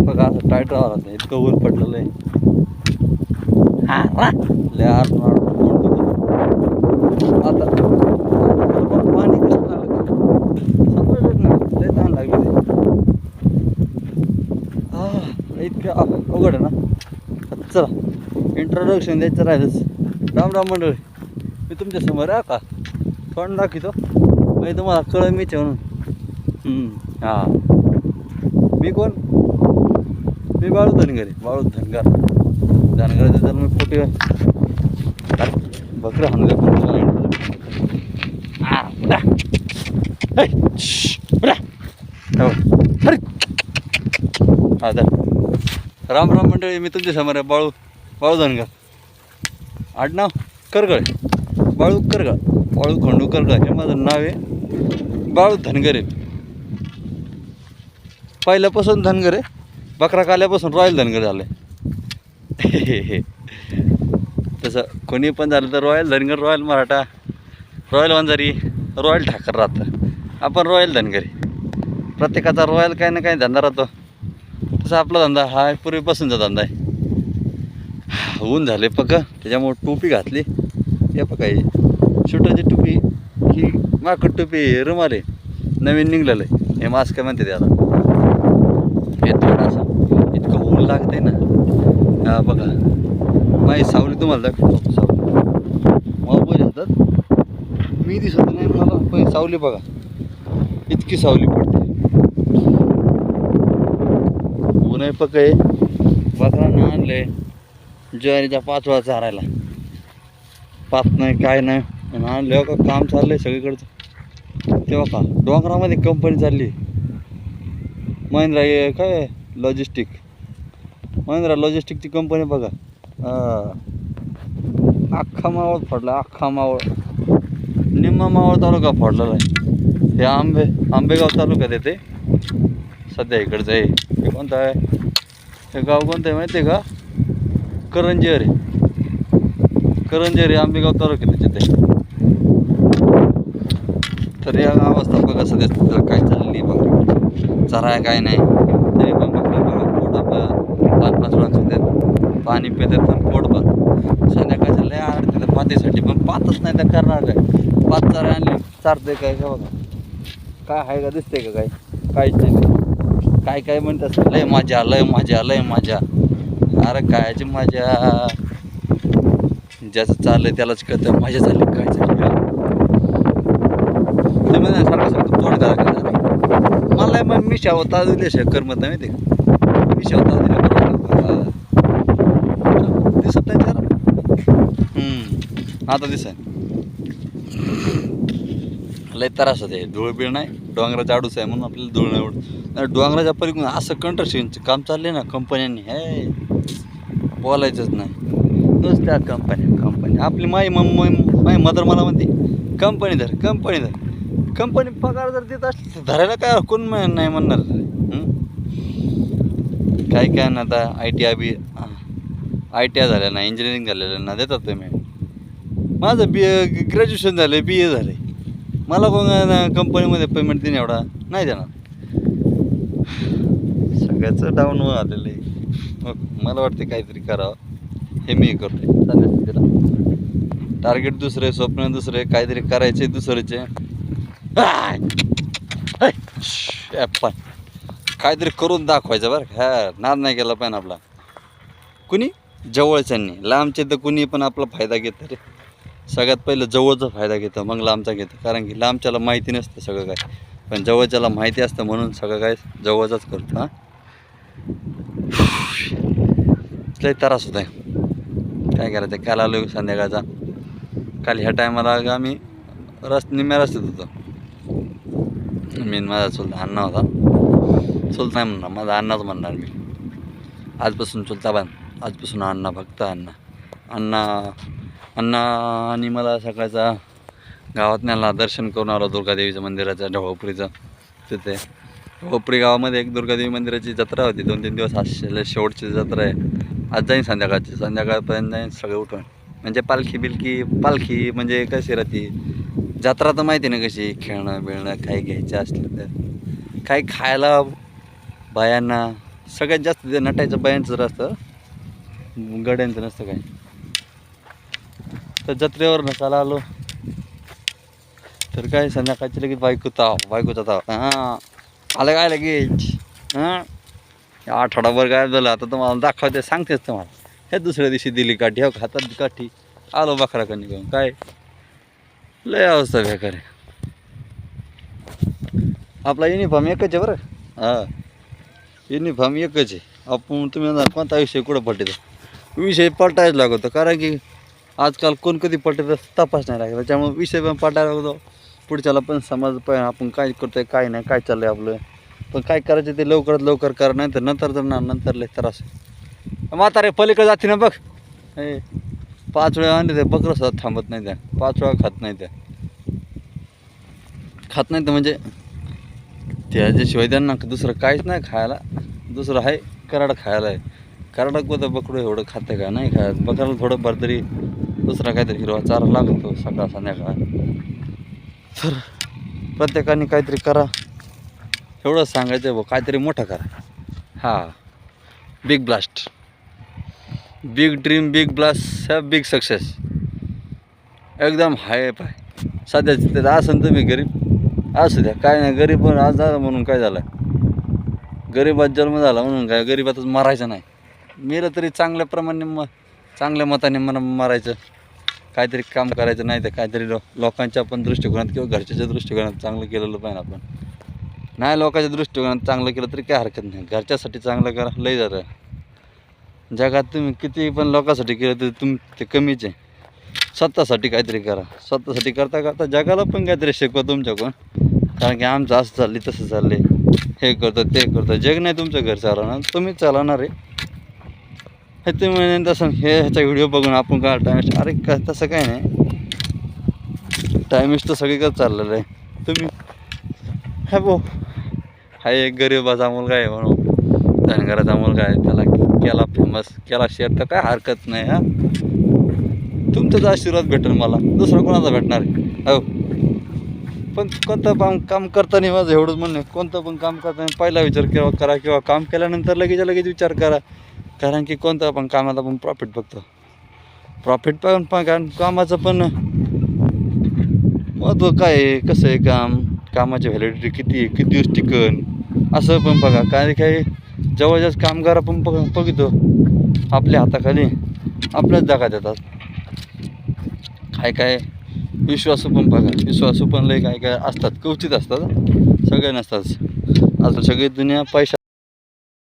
बघा असं टाईट राहावं लागतं, इतकं ऊन पडलेलं आहे. लय आत आता पाणी कसं लागलं समजलंच नाही, लय ताण लागली ते. इतकं अवघड आहे ना. चला इंट्रोडक्शन द्यायचं राहिलंच. राम राम मंडळी, मी तुमच्या समोर आहे का तोंड दाखवतो म्हणजे तुम्हाला कळ मीच आहे म्हणून. मी कोण? मी बाळू धनगर आहे, बाळू धनगर. धनगराचा जन्म कुठे बकरं हाणलं पण राम राम मंडळी, मी तुमच्या समोर आहे बाळू बाळू धनगर. आडनाव करगळ, बाळू करगळ, बाळू खंडू करगळ हे माझं नाव आहे. बाळू धनगर आहे, पहिल्यापासून धनगर आहे. बकरा काल्यापासून रॉयल धनगर झालं आहे. तसं कोणी पण झालं तर royal Dhangar, royal Maratha, royal Vanjari, royal Thakar राहतं. आपण रॉयल धनगरी. प्रत्येकाचा रॉयल काही ना काही धंदा राहतो. तसा आपला धंदा हा पूर्वीपासूनचा धंदा आहे. ऊन झाले पक्का, त्याच्यामुळं टोपी घातली. हे पका ही शूटाची टोपी, ही माकड टोपी, रुमाल आहे, नवीन निघलेलं आहे. हे मास्क काय म्हणते त्याला. हे थोडासा इतकं ऊन लागतंय ना. हा बघा माझी सावली तुम्हाला दाखवतो. सावली मोबाईल हातात मी दिसत नाही मला, पण सावली बघा इतकी सावली पडते. ऊन आहे पक्का आहे. बकरांना आणलंय ज्वारीचा पाचवा चारायला. पाच नाही काय नाही, आणि आणलं का काम चाललंय सगळीकडचं. तेव्हा का डोंगरामध्ये कंपनी चालली महिंद्रा, काय लॉजिस्टिक, महिंद्रा लॉजिस्टिकची कंपनी बघा. अख्खा मावळ फोडला, अख्खा मावळ, निम्मा मावळ तालुका फोडलेला आहे. हे आंबेगाव तालुक्यात येते सध्या. इकडचं आहे हे कोणतं आहे, हे गाव कोणतं आहे माहिती आहे का? करंजेर, करंजेर आंबेगाव तालुक्यात त्याच्यात. तर या अवस्था बघा सध्या काय चालली बघा. चराय काय नाही तरी पण बघा पोट आपलं 5-5 वेळा खात्यात, पाणी पितात पण पोट भर. संध्याकाळचं लय आड तिथं पातीसाठी, पण पातच नाही तर करणार काय. पाच चारा आणली चारते काय का बघा. काय आहे का दिसते का काय? काहीच नाही. काय काय म्हणतात लय मजा, लय मजा, लय मजा. अरे कायची मजा, ज्याचं चाललंय त्यालाच कळतं मजा झाली काय झाली. तुम्ही सारखं सांगतो तोंड करा काय. मला मग मी शेवता दिल्याशिवाय करमत नाही माहिती का. मी शेवता दिल्या दिसत नाही जरा. आता दिसाय लय त्रास होते. धूळ बीळ नाही, डोंगराचा आडूस आहे म्हणून आपल्याला धूळ नाही उडत. डोंगराच्या पलीकडून असं कंट्रक्शनचं काम चालले ना कंपन्यांनी, हे बोलायचंच नाही. नुसत्या कंपन्या आपली माई मदर मला म्हणते कंपनी धर, कंपनी धर. कंपनी पगार जर देत असली तर धरायला काय कोण नाही म्हणणार. काय काय ना आता आय टी आय झालं ना, इंजिनिअरिंग झालेलं ना देतात तुम्ही. माझं ग्रॅज्युएशन झालं, BA झालं आहे. मला कोण कंपनीमध्ये पेमेंट देणे एवढा नाही देणार. सगळ्याचं डाऊन आलेलं आहे. मग मला वाटते काहीतरी करावं, हे मी करतोय. सध्या टार्गेट दुसरे, स्वप्न दुसरे, काहीतरी करायचे दुसऱ्याचे. पण काहीतरी करून दाखवायचं बरं का. नाद नाही केला पाहिजे आपला. कुणी जवळच्यांनी, लांबचे तर कुणी पण आपला फायदा घेतं रे. सगळ्यात पहिलं जवळचा फायदा घेतं, मग लांबचा घेतं. कारण की लांबच्याला माहिती नसतं सगळं काय, पण जवळच्याला माहिती असतं म्हणून सगळं काय जवळचाच करतो. हां लय त्रास होत आहे. काय करायचं. काल आलो संध्याकाळचा. काल ह्या टायमाला आम्ही निम्म्या रस्त्यात होतो. मी माझा चुलता अण्णा होता. चुलता नाही म्हणणार, माझा अण्णाच म्हणणार मी. आजपासून चुलता बंद, आजपासून अण्णा, फक्त अण्णा आणि मला सकाळचा गावात न्याला दर्शन करून आलो दुर्गादेवीचं मंदिराचं, ढवळपुरीचं. तिथे ढवळपुरी गावामध्ये एक दुर्गादेवी मंदिराची जत्रा होती. 2-3 दिवस असलेले शेवटची जत्रा आहे. आज जाईन संध्याकाळपर्यंत जाईन सगळे उठून. म्हणजे पालखी म्हणजे कशी राहते जत्रा तर माहिती ना कशी, खेळणं बिळणं काही घ्यायचं असलं तर काही खायला बायांना सगळ्यात जास्त ते नटायचं बायांचं असतं, गड्यांचं नसतं काय. तर जत्रेवर नसायला आलो तर काय संध्याकाळची लगेच बायकोचा ताव हां आलं काय लगेच हां आठवडाभर गायब झालं. आता तुम्हाला दाखवते सांगतेच तुम्हाला. हे दुसऱ्या दिवशी दिली काठी, हो हातात काठी आलो बकराकडे घेऊन. काय लय अवस्था बेकार आहे. आपला युनिफॉर्म एकच आहे बरं. हां युनिफॉर्म एकच आहे. आपण तुम्ही म्हणा कोणता विषय कुठं पलटतो, विषय पलटायच लागतो. कारण की आजकाल कोण कधी पलटतं तपास नाही लागत. त्याच्यामुळे विषय पण पलटायला लागतो. पुढच्याला पण समज पण आपण काय करतोय काय नाही काय चाललंय आपलं. पण काय करायचं ते लवकरात लवकर करा, नाही तर नंतर जर ना नंतर लय त्रास. म्हातारे पलीकडे जाते ना बघ, हे 5 वेळा आणले ते बकरं सुद्धा थांबत नाही त्या. 5 वेळा खात नाही त्या. खात नाही तर म्हणजे त्याच्याशिवाय त्यांना दुसरं काहीच नाही खायला. दुसरं आहे कराड खायला आहे. कराडात कोणतं बकडं एवढं खातं का नाही खायत. बकराला थोडं भर तरी दुसरा काहीतरी हिरवा चारा लागतो सकाळ संध्याकाळ. तर प्रत्येकाने काहीतरी करा एवढंच सांगायचं आहे. काहीतरी मोठं करा. हां big blast, big dream, big blast, have big success. एकदम हाय पाय सध्या तिथे असं तुम्ही गरीब असू द्या काय नाही. गरीब पण आज झाला म्हणून काय झालं, गरीबात जन्म झाला म्हणून काय गरीबातच मरायचं नाही. मेलं तरी चांगल्याप्रमाणे चांगल्या मताने मरायचं. काहीतरी काम करायचं, नाही तर काहीतरी लोकांच्या पण दृष्टिकोनात किंवा घरच्याच्या दृष्टिकोनात चांगलं केलेलं पाहिजे आपण. नाही लोकांच्या दृष्टिकोनात चांगलं केलं तरी काय हरकत नाही. घरच्यासाठी चांगलं करा लय झालं. जगात तुम्ही किती पण लोकांसाठी केलं तर ते कमीच आहे. स्वतःसाठी काहीतरी करा. स्वतःसाठी करता करता जगाला पण काहीतरी शिकवा तुमच्याकडून. कारण की आमचं असं चाललं तसं चाललं आहे, हे करतं ते करतं. जग नाही तुमचं घर चालवणार, तुम्हीच चालवणार आहे. हे तुम्ही तसं ह्याचा व्हिडिओ बघून आपण काय टाइम वेस्ट, अरे का तसं काय नाही. टाइम वेस्ट तर सगळीकडे चाललेलं आहे. तुम्ही हा भाऊ हा एक गरीबाचा मुलगा आहे म्हणून धनगराचा मुलगा आहे, त्याला केला फेमस केला शेअर तर काय हरकत नाही. हा तुमचाच आशीर्वाद भेटेल मला, दुसरं कोणाचा भेटणार आहे. हो पण कोणतं पण काम करताना माझं एवढंच म्हणणं आहे, कोणतं पण काम करताना पहिला विचार करा किंवा काम केल्यानंतर लगेच विचार करा. कारण की कोणतं पण कामाला आपण प्रॉफिट बघतो. प्रॉफिट पण कारण कामाचं पण महत्त्व काय आहे, कसं आहे कामाची व्हॅलिडिटी किती आहे, किती दिवस टिकन असं पण बघा. काय जवळजवळ कामगार आपण बघतो आपल्या हाताखाली आपल्याच जागा देतात. काय विश्वासू पण बघा, विश्वासू पण लय काय असतात, क्वचित असतात, सगळे नसतात. आता सगळी दुनिया पैसा